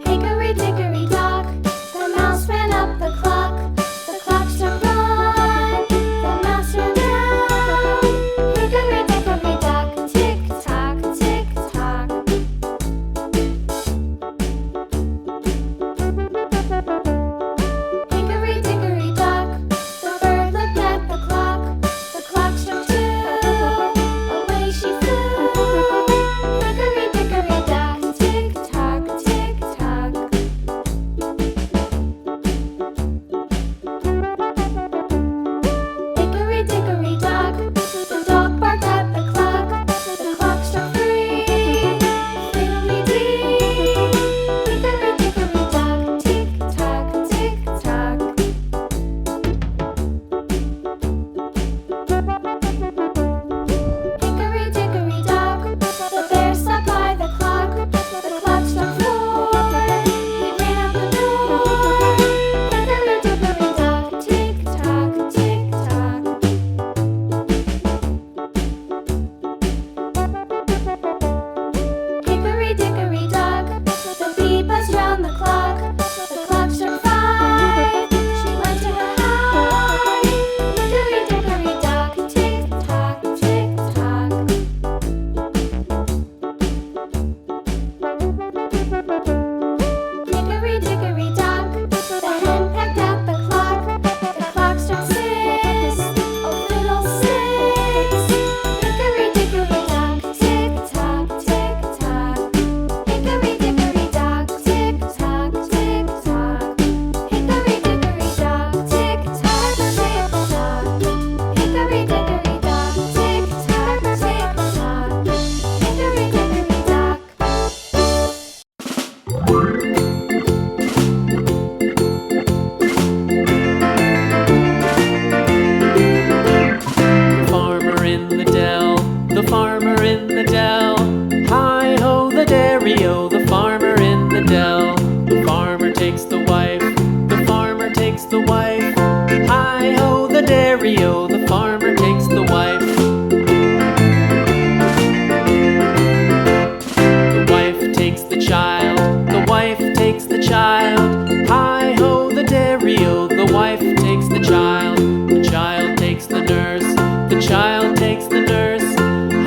Hickory dickory dock, the mouse ran up the clock. The clock struck one, the mouse ran down. Hickory dickory dock, tick tock, tick tock. Hickory dickory dock, the bird looked at the clock. The clock struck two, away she flew. Hickory dickory dock, tick tock, tick tock. Hickory dickory dock, the dog barked at the clock. The clock struck three, fiddly-dee. Hickory dickory dock, tick tock, tick tock. Hickory dickory dock, the bear sat by the clock. The clock struck four, he ran out the door. Hickory dickory dock, tick tock, tick tock. Hickory dickory dock, the bee buzzed round the clock. The clock struck five, she went to her hive. Hickory dickory dock, tick tock, tick tock. Hickory dickory dock, the hen pecked at the clock. The clock struck six, oh fiddlesticks. Hickory dickory dock, tick tock, tick tock. Hickory dickory dock, tick tock, tick tock. Hickory dickory dock, tick tock, tick tock. Hickory dickory dock, tick tock, tick tock. Hickory dickory dock. The farmer in the dell, the farmer in the dell. Hi-ho the dairy-o, the farmer in the dell. The farmer takes the wife, the farmer takes the wife. Hi-ho the dairy-o, the farmer takes the wife. The wife takes the child, the wife takes the child. Hi-ho the dairy-o, the wife takes the child. The child takes the nurse, the child takes the nurse.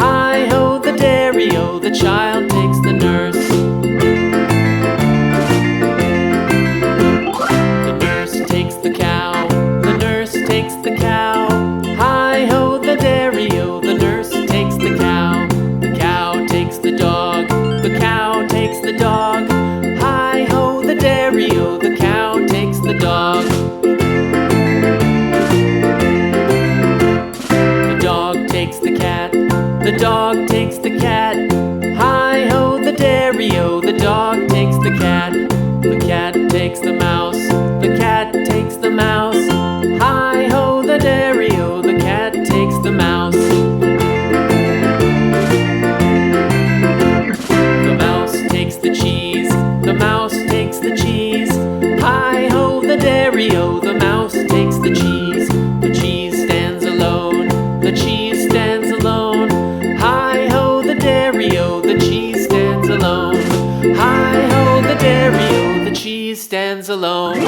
Hi-ho the dairy-o, the child takes the nurse. The nurse takes the cow, the nurse takes the cow. Hi-ho the dairy-o, the nurse takes the cow. The cow takes the dog, the cow takes the dog. Hi-ho the dairy-o, the cow takes the dog. The dog takes the cat, the dog takes the cat. Hi-ho the dairy-o, the dog takes the cat. The cat takes the mouse, the cat takes the mouse. Hi-ho the dairy-o, the cat takes the mouse. The mouse takes the cheese, the mouse takes the cheese. Hi-ho the dairy-o, the mouse takes the cheese. The cheese stands alone, the cheese stands alone. Hi-ho the dairy-o, the cheese stands alone. Hi-ho the dairy-o, the cheese stands alone.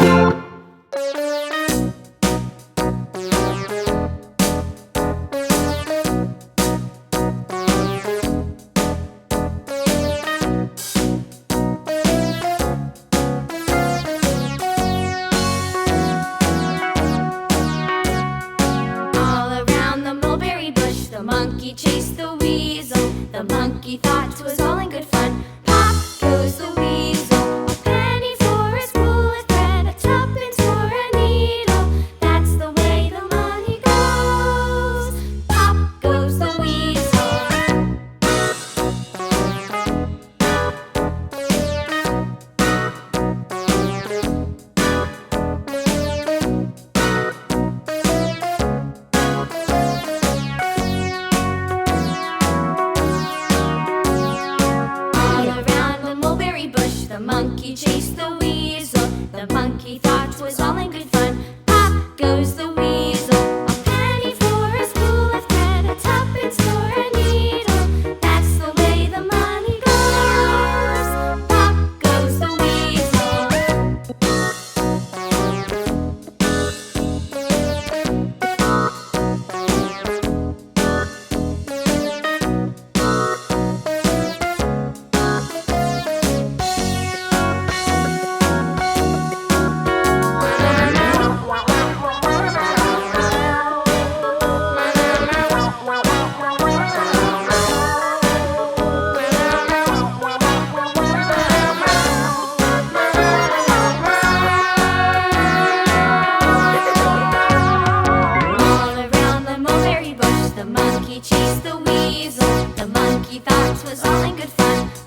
All around the mulberry bush, the monkey chased the weasel. The monkey thought 'twas all in good fun. Pop goes the weasel, a penny for his wool with thread, a tuppence for a needle. That's the way the money goes. Pop goes the weasel. All around the mulberry bush, the monkey chased the weasel. The monkey thought 'twas all in good fun. Pop goes the weasel, a penny for his wool with thread, a tuppence for a needle. That's the The monkey thought 'twas all in good fun.